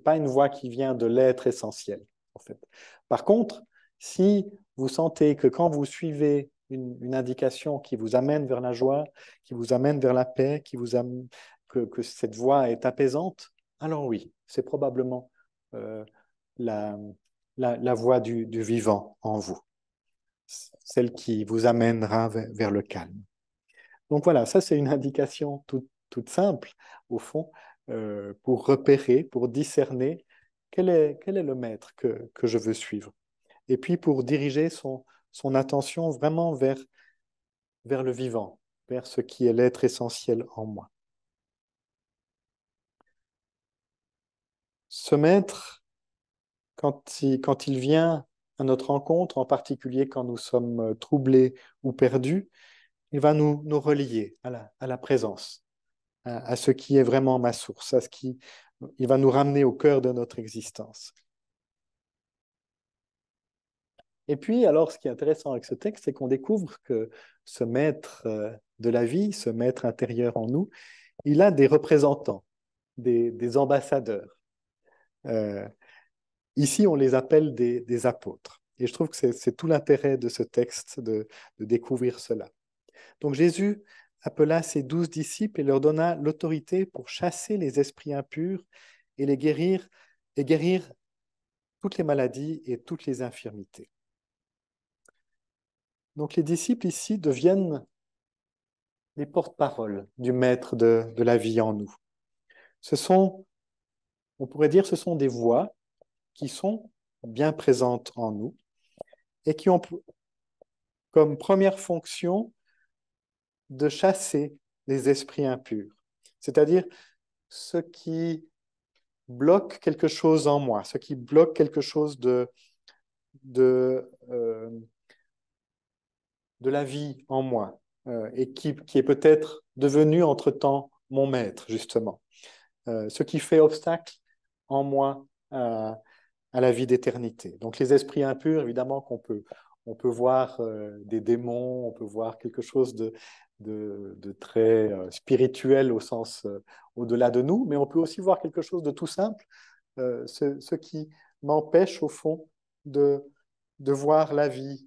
pas une voix qui vient de l'être essentiel, en fait. Par contre, si vous sentez que quand vous suivez une indication qui vous amène vers la joie, qui vous amène vers la paix, que cette voix est apaisante, alors oui, c'est probablement euh, la, la voix du vivant en vous, celle qui vous amènera vers le calme. Donc voilà, ça c'est une indication toute simple, au fond, pour repérer, pour discerner quel est le maître que je veux suivre? Et puis pour diriger son attention vraiment vers le vivant, vers ce qui est l'être essentiel en moi. Ce maître, quand il vient à notre rencontre, en particulier quand nous sommes troublés ou perdus, il va nous relier à la présence, à ce qui est vraiment ma source, il va nous ramener au cœur de notre existence. Et puis, alors, ce qui est intéressant avec ce texte, c'est qu'on découvre que ce maître de la vie, ce maître intérieur en nous, il a des représentants, des ambassadeurs. Euh, Ici, on les appelle des apôtres. Et je trouve que c'est tout l'intérêt de ce texte de découvrir cela. Donc Jésus appela ses 12 disciples et leur donna l'autorité pour chasser les esprits impurs et et guérir toutes les maladies et toutes les infirmités. Donc les disciples ici deviennent les porte-paroles du maître de la vie en nous. On pourrait dire, ce sont des voix qui sont bien présentes en nous et qui ont comme première fonction de chasser les esprits impurs, c'est-à-dire ce qui bloque quelque chose en moi, ce qui bloque quelque chose de, euh, de la vie en moi, et qui est peut-être devenu entre-temps mon maître, justement. Ce qui fait obstacle en moi à la vie d'éternité. Donc les esprits impurs, évidemment on peut voir des démons, on peut voir quelque chose de très spirituel au sens au-delà de nous, mais on peut aussi voir quelque chose de tout simple, ce qui m'empêche au fond de voir la vie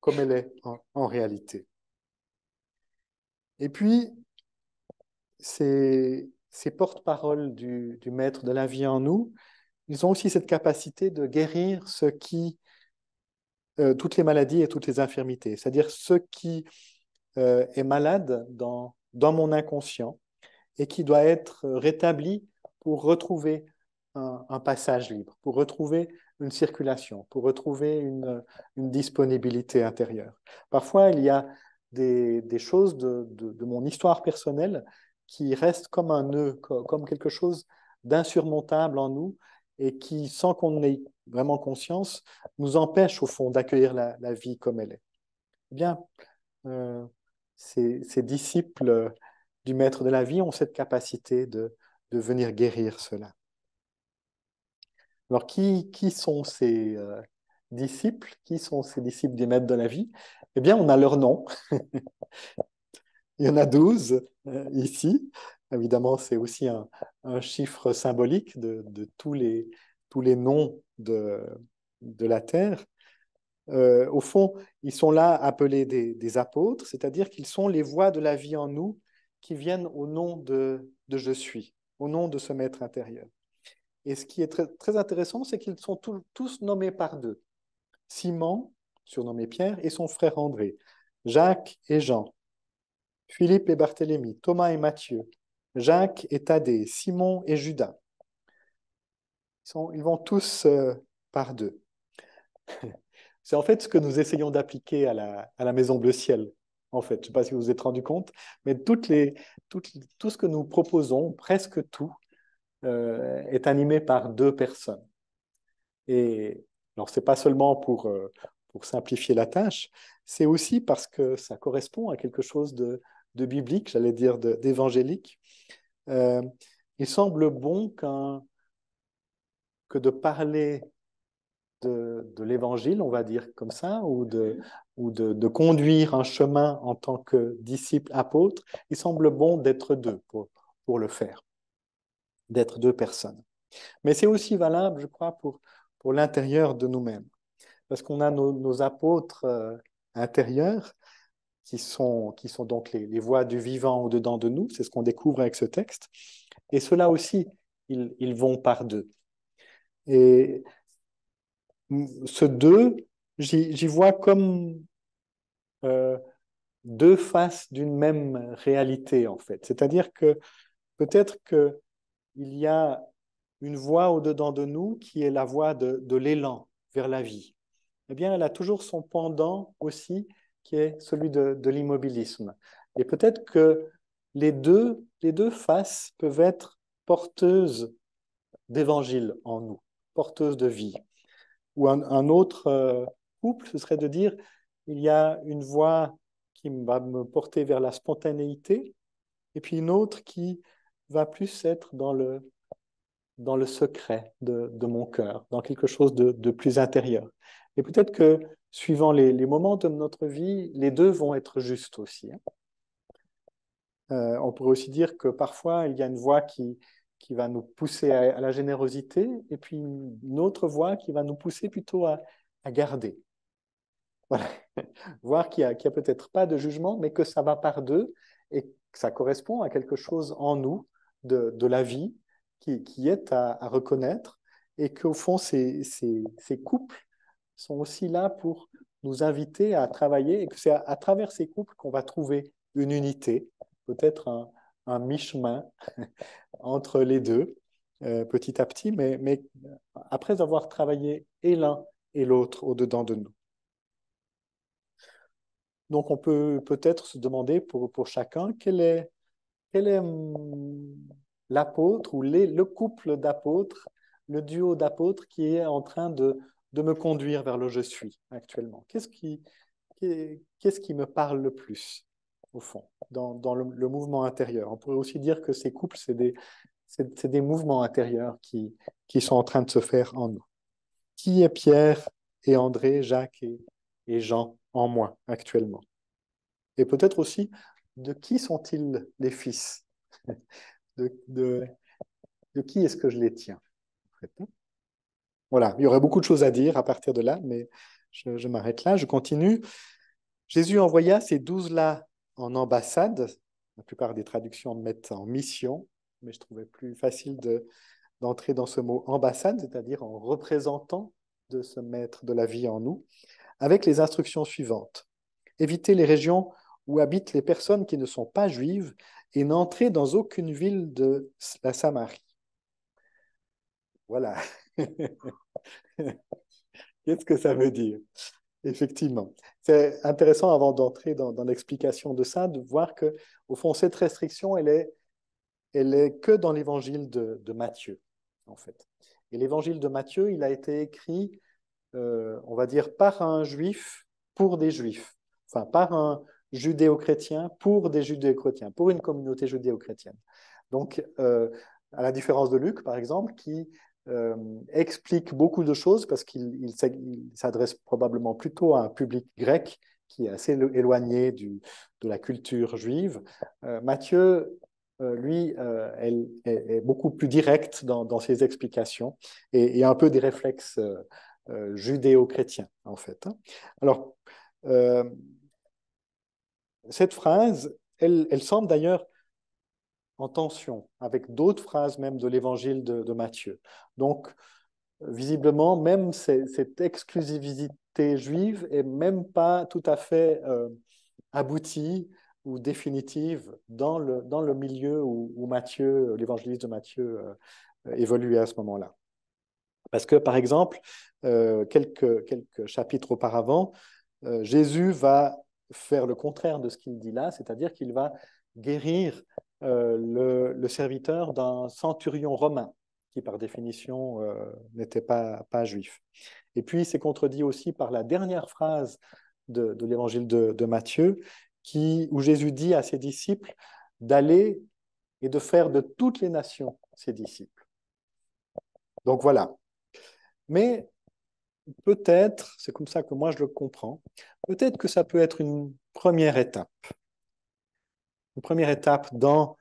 comme elle est en réalité. Et puis, ces porte-paroles du maître de la vie en nous, ils ont aussi cette capacité de guérir toutes les maladies et toutes les infirmités, c'est-à-dire ce qui est malade dans mon inconscient et qui doit être rétabli pour retrouver un passage libre, pour retrouver une circulation, pour retrouver une disponibilité intérieure. Parfois, il y a des choses de mon histoire personnelle qui restent comme un nœud, comme quelque chose d'insurmontable en nous et qui, sans qu'on ait vraiment conscience, nous empêche au fond d'accueillir la vie comme elle est. Eh bien, euh, ces disciples du maître de la vie ont cette capacité de venir guérir cela. Alors, qui sont ces disciples? Qui sont ces disciples des maîtres de la vie? Eh bien, on a leur nom. Il y en a 12 ici. Évidemment, c'est aussi un chiffre symbolique de tous les noms de la terre. Au fond, ils sont là appelés des apôtres, c'est-à-dire qu'ils sont les voix de la vie en nous qui viennent au nom de je suis, au nom de ce maître intérieur. Et ce qui est très, très intéressant, c'est qu'ils sont tous nommés par deux. Simon, surnommé Pierre, et son frère André, Jacques et Jean, Philippe et Barthélemy, Thomas et Matthieu, Jacques et Thaddée, Simon et Judas. Ils vont tous par deux. C'est en fait ce que nous essayons d'appliquer à la Maison Bleu Ciel. En fait, je ne sais pas si vous vous êtes rendu compte, mais tout ce que nous proposons, presque tout, est animé par deux personnes. Et alors, ce n'est pas seulement pour simplifier la tâche, c'est aussi parce que ça correspond à quelque chose de biblique, j'allais dire d'évangélique. Euh, il semble bon que de parler de l'évangile, on va dire comme ça, ou de conduire un chemin en tant que disciple apôtre, il semble bon d'être deux pour le faire, d'être deux personnes. Mais c'est aussi valable, je crois, pour l'intérieur de nous-mêmes, parce qu'on a nos apôtres intérieurs qui sont donc les voix du vivant au-dedans de nous, c'est ce qu'on découvre avec ce texte, et ceux-là aussi, ils vont par deux. Et ce deux, j'y vois comme euh, deux faces d'une même réalité, en fait. C'est-à-dire que peut-être qu'il y a une voix au-dedans de nous qui est la voix de l'élan vers la vie. Eh bien, elle a toujours son pendant aussi, qui est celui de l'immobilisme. Et peut-être que les deux faces peuvent être porteuses d'évangile en nous, porteuses de vie. Ou un autre couple, ce serait de dire, il y a une voie qui va me porter vers la spontanéité, et puis une autre qui va plus être dans le secret de mon cœur, dans quelque chose de plus intérieur. Et peut-être que suivant les moments de notre vie, les deux vont être justes aussi. Hein. On pourrait aussi dire que parfois, il y a une voie qui va nous pousser à la générosité, et puis une autre voie qui va nous pousser plutôt à garder. Voilà. Voir qu'il n'y a peut-être pas de jugement, mais que ça va par deux, et que ça correspond à quelque chose en nous de la vie qui est à reconnaître, et qu'au fond, ces couples sont aussi là pour nous inviter à travailler, et que c'est à travers ces couples qu'on va trouver une unité, peut-être un mi-chemin entre les deux, petit à petit, mais après avoir travaillé et l'un et l'autre au-dedans de nous. Donc, on peut peut-être se demander pour chacun quel est l'apôtre ou le couple d'apôtres, le duo d'apôtres qui est en train de me conduire vers le je suis actuellement. Qu'est-ce qui me parle le plus, au fond, dans le mouvement intérieur? On pourrait aussi dire que ces couples, c'est des mouvements intérieurs qui sont en train de se faire en nous. Qui est Pierre et André, Jacques et Jean en moi actuellement? Et peut-être aussi, de qui sont-ils les fils? de, de, de qui est-ce que je les tiens, en fait? Voilà, il y aurait beaucoup de choses à dire à partir de là, mais je m'arrête là, je continue. Jésus envoya ces 12-là en ambassade. La plupart des traductions mettent en mission, mais je trouvais plus facile d'entrer dans ce mot ambassade, c'est-à-dire en représentant de ce maître de la vie en nous, avec les instructions suivantes. Évitez les régions où habitent les personnes qui ne sont pas juives et n'entrez dans aucune ville de la Samarie. Voilà. Qu'est-ce que ça veut dire? Effectivement. C'est intéressant avant d'entrer dans l'explication de ça, de voir que, au fond, cette restriction, elle est que dans l'évangile de Matthieu, en fait. Et l'évangile de Matthieu, il a été écrit, on va dire, par un juif pour des juifs. Enfin, par un judéo-chrétien pour des judéo-chrétiens, pour une communauté judéo-chrétienne. Donc, à la différence de Luc, par exemple, qui explique beaucoup de choses parce qu'il s'adresse probablement plutôt à un public grec qui est assez éloigné de la culture juive. Matthieu, lui, est beaucoup plus direct dans ses explications et un peu des réflexes judéo-chrétiens, en fait. Alors, cette phrase, elle semble d'ailleurs en tension avec d'autres phrases même de l'évangile de Matthieu. Donc, visiblement, même cette exclusivité juive est même pas tout à fait aboutie ou définitive dans le milieu où Matthieu, l'évangéliste de Matthieu, évoluait à ce moment-là. Parce que, par exemple, quelques chapitres auparavant, Jésus va faire le contraire de ce qu'il dit là, c'est-à-dire qu'il va guérir le serviteur d'un centurion romain, qui par définition n'était pas juif. Et puis, c'est contredit aussi par la dernière phrase de l'évangile de Matthieu, où Jésus dit à ses disciples d'aller et de faire de toutes les nations ses disciples. Donc voilà. Mais peut-être, c'est comme ça que moi je le comprends, peut-être que ça peut être une première étape. Une première étape dans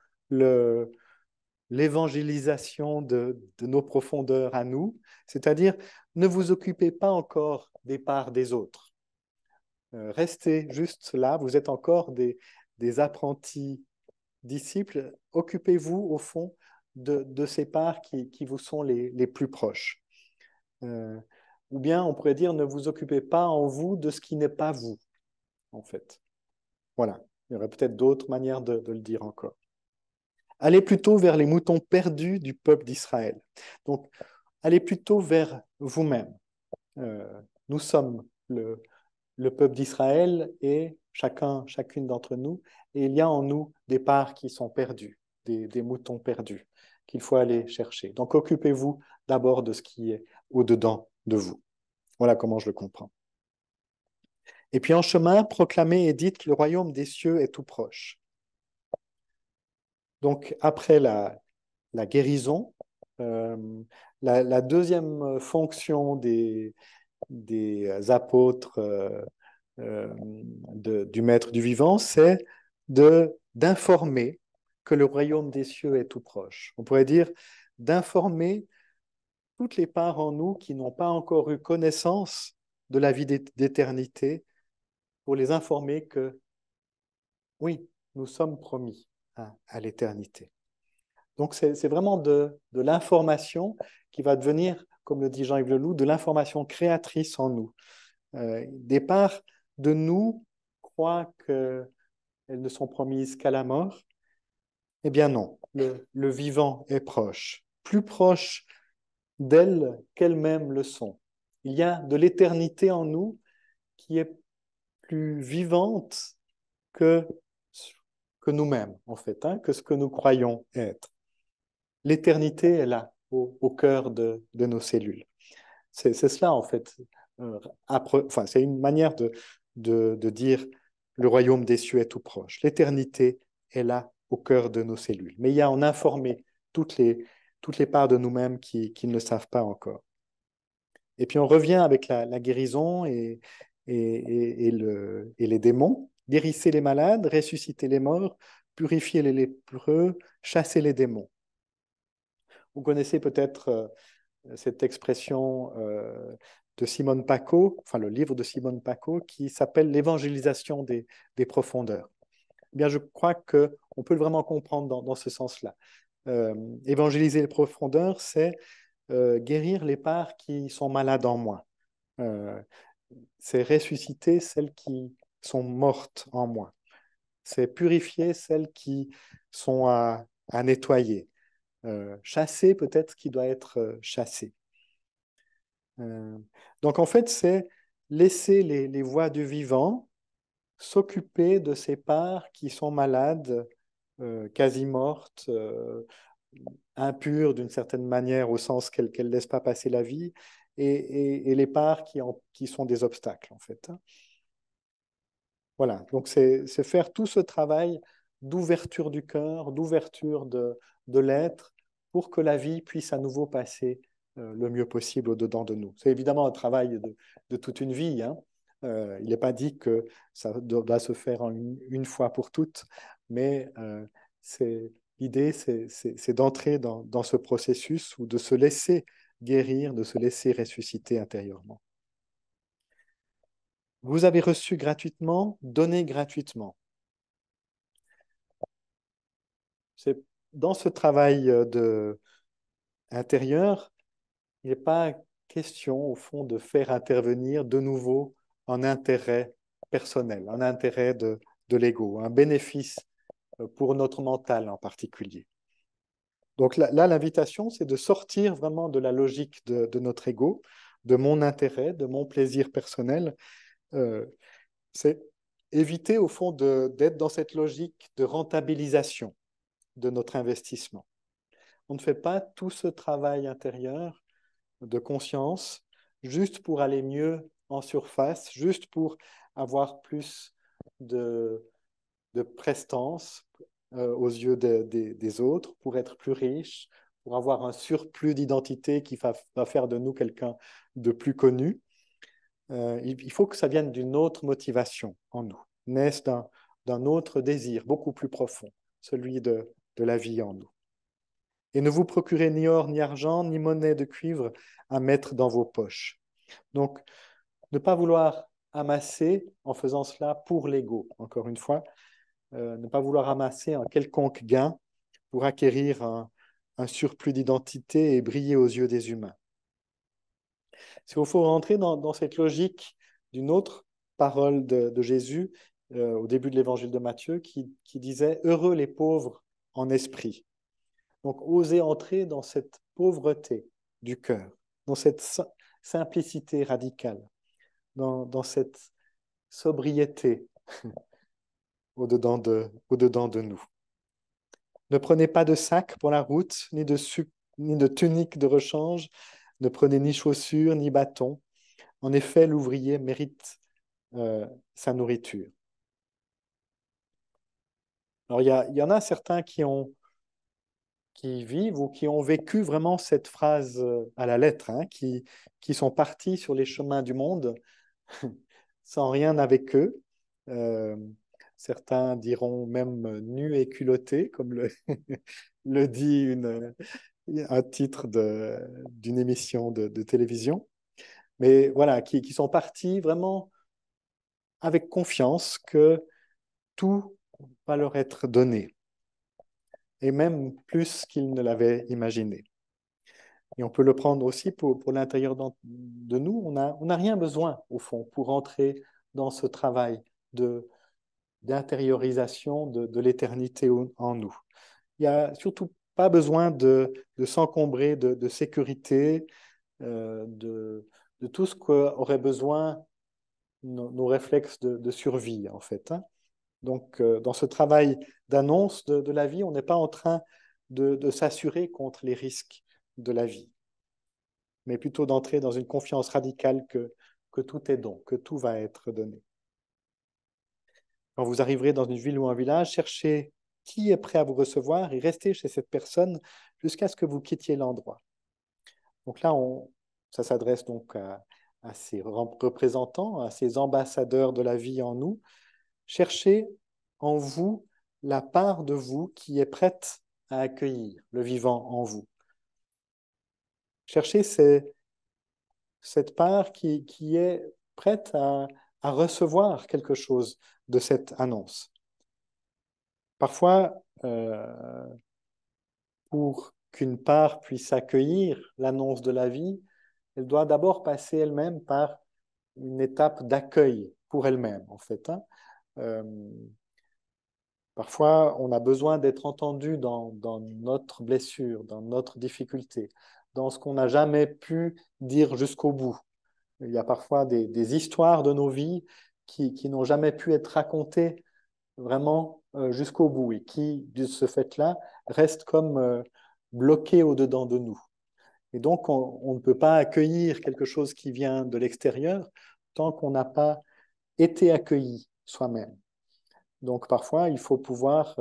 l'évangélisation de nos profondeurs à nous, c'est-à-dire ne vous occupez pas encore des parts des autres. Restez juste là, vous êtes encore des apprentis disciples, occupez-vous au fond de ces parts qui vous sont les plus proches. Ou bien on pourrait dire ne vous occupez pas en vous de ce qui n'est pas vous, en fait. Voilà, il y aurait peut-être d'autres manières de le dire encore. Allez plutôt vers les moutons perdus du peuple d'Israël. Donc, allez plutôt vers vous-même. Nous sommes le peuple d'Israël et chacune d'entre nous, et il y a en nous des parts qui sont perdues, des moutons perdus qu'il faut aller chercher. Donc occupez-vous d'abord de ce qui est au-dedans de vous. Voilà comment je le comprends. Et puis en chemin, proclamez et dites que le royaume des cieux est tout proche. Donc après la guérison, euh, la deuxième fonction des apôtres du Maître du vivant, c'est d'informer que le royaume des cieux est tout proche. On pourrait dire d'informer toutes les parts en nous qui n'ont pas encore eu connaissance de la vie d'éternité, pour les informer que oui, nous sommes promis à l'éternité. Donc c'est vraiment de l'information qui va devenir, comme le dit Jean-Yves Leloup, de l'information créatrice en nous. Des parts de nous croient qu'elles ne sont promises qu'à la mort. Eh bien non, le vivant est proche, plus proche d'elles qu'elles-mêmes le sont. Il y a de l'éternité en nous qui est plus vivante que, que nous-mêmes, en fait, hein, que ce que nous croyons être. L'éternité est là, au cœur de nos cellules. C'est cela, en fait. Enfin, c'est une manière de dire le royaume des cieux est tout proche. L'éternité est là, au cœur de nos cellules. Mais il y a à en informer toutes les parts de nous-mêmes qui ne le savent pas encore. Et puis on revient avec la guérison et les démons. Guérissez les malades, ressuscitez les morts, purifiez les lépreux, chassez les démons. Vous connaissez peut-être cette expression de Simone Paco, enfin le livre de Simone Paco, qui s'appelle l'évangélisation des profondeurs. Eh bien, je crois qu'on peut vraiment comprendre dans ce sens-là. Évangéliser les profondeurs, c'est guérir les parts qui sont malades en moi. C'est ressusciter celles qui sont mortes en moi. C'est purifier celles qui sont à nettoyer. Chasser peut-être ce qui doit être chassé. Donc en fait, c'est laisser les voies du vivant s'occuper de ces parts qui sont malades, quasi mortes, impures d'une certaine manière au sens qu'elles ne laissent pas passer la vie, et les parts qui sont des obstacles en fait. Voilà, donc c'est faire tout ce travail d'ouverture du cœur, d'ouverture de l'être, pour que la vie puisse à nouveau passer le mieux possible au-dedans de nous. C'est évidemment un travail de toute une vie, hein. Il n'est pas dit que ça doit se faire en une fois pour toutes, mais l'idée, c'est d'entrer dans ce processus ou de se laisser guérir, de se laisser ressusciter intérieurement. Vous avez reçu gratuitement, donnez gratuitement. C'est dans ce travail intérieur, il n'est pas question, au fond, de faire intervenir de nouveau un intérêt personnel, un intérêt de l'ego, un bénéfice pour notre mental en particulier. Donc là, l'invitation, c'est de sortir vraiment de la logique de notre ego, de mon intérêt, de mon plaisir personnel. C'est éviter, au fond, d'être dans cette logique de rentabilisation de notre investissement. On ne fait pas tout ce travail intérieur de conscience juste pour aller mieux en surface, juste pour avoir plus de prestance aux yeux des autres, pour être plus riche, pour avoir un surplus d'identité qui va faire de nous quelqu'un de plus connu. Il faut que ça vienne d'une autre motivation en nous, naisse d'un autre désir beaucoup plus profond, celui de la vie en nous. Et ne vous procurez ni or, ni argent, ni monnaie de cuivre à mettre dans vos poches. Donc, ne pas vouloir amasser en faisant cela pour l'ego, encore une fois, ne pas vouloir amasser un quelconque gain pour acquérir un surplus d'identité et briller aux yeux des humains. Il faut rentrer dans cette logique d'une autre parole de Jésus au début de l'évangile de Matthieu qui disait « Heureux les pauvres en esprit ». Donc, oser entrer dans cette pauvreté du cœur, dans cette simplicité radicale, dans cette sobriété au-dedans de nous. Ne prenez pas de sac pour la route, ni de tunique de rechange, ne prenez ni chaussures, ni bâton. En effet, l'ouvrier mérite sa nourriture. Alors, il y en a certains qui vivent ou qui ont vécu vraiment cette phrase à la lettre, hein, qui sont partis sur les chemins du monde sans rien avec eux. Euh, Certains diront même nus et culottés, comme le dit un titre d'une émission de télévision. Mais voilà, qui sont partis vraiment avec confiance que tout va leur être donné, et même plus qu'ils ne l'avaient imaginé. Et on peut le prendre aussi pour l'intérieur de nous. On n'a rien besoin, au fond, pour entrer dans ce travail d'intériorisation de l'éternité en nous. Il n'y a surtout pas besoin de s'encombrer de sécurité, de tout ce qu'auraient besoin nos réflexes de survie, en fait. Hein. Donc, dans ce travail d'annonce de la vie, on n'est pas en train de s'assurer contre les risques de la vie, mais plutôt d'entrer dans une confiance radicale que tout est don, que tout va être donné. Quand vous arriverez dans une ville ou un village, cherchez qui est prêt à vous recevoir et restez chez cette personne jusqu'à ce que vous quittiez l'endroit. Donc là, ça s'adresse donc à ces représentants, à ces ambassadeurs de la vie en nous. Cherchez en vous la part de vous qui est prête à accueillir le vivant en vous. Cherchez cette part qui est prête à recevoir quelque chose de cette annonce. Parfois, pour qu'une part puisse accueillir l'annonce de la vie, elle doit d'abord passer elle-même par une étape d'accueil pour elle-même, en fait. Hein. Euh, Parfois, on a besoin d'être entendu dans notre blessure, dans notre difficulté, dans ce qu'on n'a jamais pu dire jusqu'au bout. Il y a parfois des histoires de nos vies qui n'ont jamais pu être racontées vraiment jusqu'au bout et qui, de ce fait-là, restent comme bloquées au-dedans de nous. Et donc, on ne peut pas accueillir quelque chose qui vient de l'extérieur tant qu'on n'a pas été accueilli soi-même. Donc, parfois, il faut pouvoir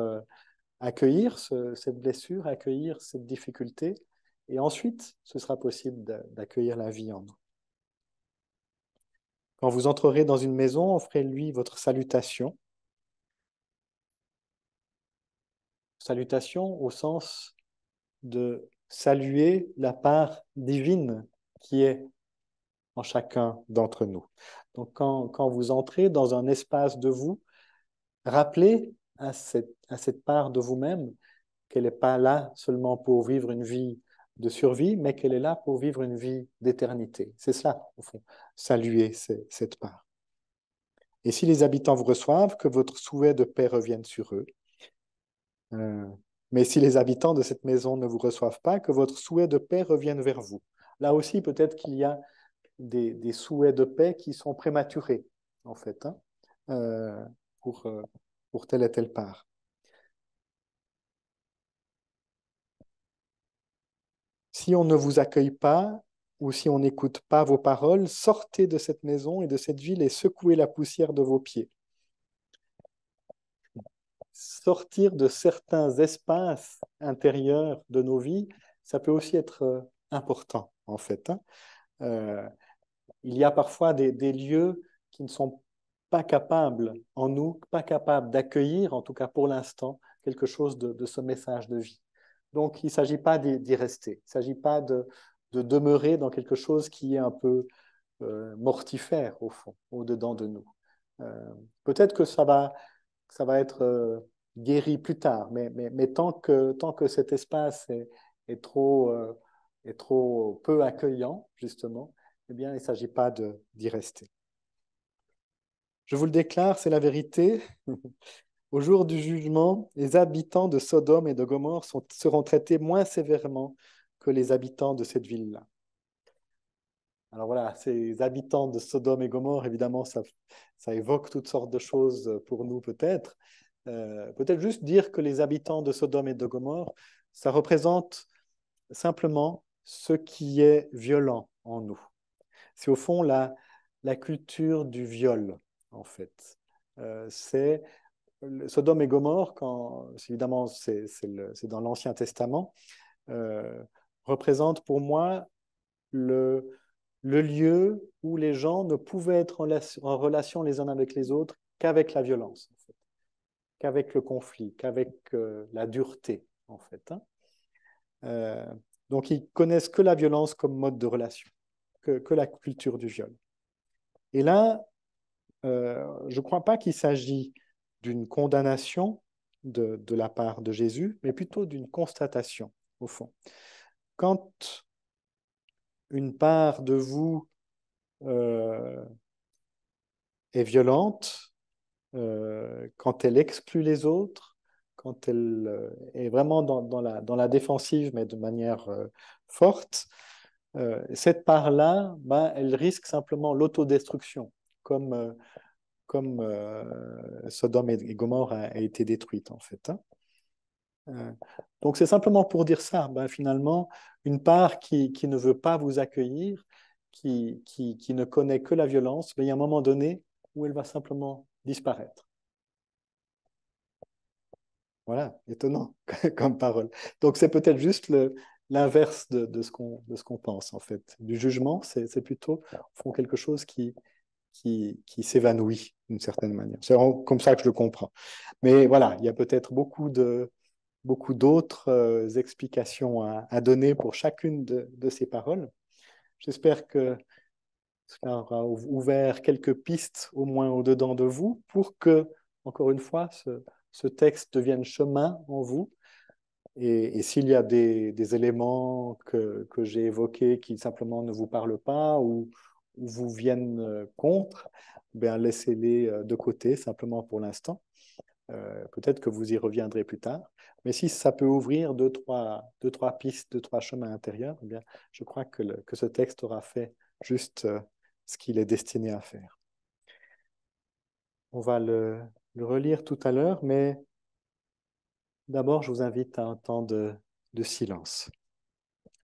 accueillir cette blessure, accueillir cette difficulté, et ensuite, ce sera possible d'accueillir la vie en nous. Quand vous entrerez dans une maison, offrez-lui votre salutation. Salutation au sens de saluer la part divine qui est en chacun d'entre nous. Donc, quand vous entrez dans un espace de vous, rappelez à cette part de vous-même qu'elle n'est pas là seulement pour vivre une vie de survie, mais qu'elle est là pour vivre une vie d'éternité. C'est cela, au fond, saluer cette part. Et si les habitants vous reçoivent, que votre souhait de paix revienne sur eux. Mais si les habitants de cette maison ne vous reçoivent pas, que votre souhait de paix revienne vers vous. Là aussi, peut-être qu'il y a des souhaits de paix qui sont prématurés, en fait, hein, euh, pour telle et telle part. Si on ne vous accueille pas ou si on n'écoute pas vos paroles, sortez de cette maison et de cette ville et secouez la poussière de vos pieds. Sortir de certains espaces intérieurs de nos vies, ça peut aussi être important, en fait. Hein. Il y a parfois des lieux qui ne sont pas capables en nous, pas capables d'accueillir, en tout cas pour l'instant, quelque chose de ce message de vie. Donc, il ne s'agit pas d'y rester. Il ne s'agit pas de demeurer dans quelque chose qui est un peu mortifère, au fond, au-dedans de nous. Peut-être que ça va être guéri plus tard, mais tant que cet espace est trop peu accueillant, justement, eh bien, il ne s'agit pas d'y rester. Je vous le déclare, c'est la vérité. Au jour du jugement, les habitants de Sodome et de Gomorrhe seront traités moins sévèrement que les habitants de cette ville-là. Alors voilà, ces habitants de Sodome et Gomorrhe, évidemment, ça évoque toutes sortes de choses pour nous peut-être. Peut-être juste dire que les habitants de Sodome et de Gomorrhe, ça représente simplement ce qui est violent en nous. C'est au fond la culture du viol, en fait. C'est Sodome et Gomorrhe, évidemment c'est dans l'Ancien Testament, euh, représente pour moi le lieu où les gens ne pouvaient être en relation les uns avec les autres qu'avec la violence, en fait, qu'avec le conflit, qu'avec la dureté, en fait. Hein. Euh, donc ils connaissent que la violence comme mode de relation, que la culture du viol. Et là, je ne crois pas qu'il s'agit d'une condamnation de la part de Jésus, mais plutôt d'une constatation, au fond. Quand une part de vous est violente, quand elle exclut les autres, quand elle est vraiment dans la défensive, mais de manière forte, cette part-là, ben, elle risque simplement l'autodestruction, comme Sodome et Gomorrhe a été détruite, en fait. Hein. Euh, donc, c'est simplement pour dire ça. Ben, finalement, une part qui ne veut pas vous accueillir, qui ne connaît que la violence, ben, il y a un moment donné où elle va simplement disparaître. Voilà, étonnant comme parole. Donc, c'est peut-être juste l'inverse de ce qu'on pense, en fait. Du jugement, c'est plutôt font quelque chose qui s'évanouit d'une certaine manière. C'est comme ça que je le comprends. Mais voilà, il y a peut-être beaucoup d'autres explications à donner pour chacune de ces paroles. J'espère que cela aura ouvert quelques pistes, au moins au-dedans de vous, pour que, encore une fois, ce texte devienne chemin en vous. Et s'il y a des éléments que j'ai évoqués qui simplement ne vous parlent pas ou vous viennent contre, ben laissez-les de côté simplement pour l'instant. Peut-être que vous y reviendrez plus tard. Mais si ça peut ouvrir deux, trois pistes, deux, trois chemins intérieurs, eh bien, je crois que ce texte aura fait juste ce qu'il est destiné à faire. On va le relire tout à l'heure, mais d'abord, je vous invite à un temps de silence.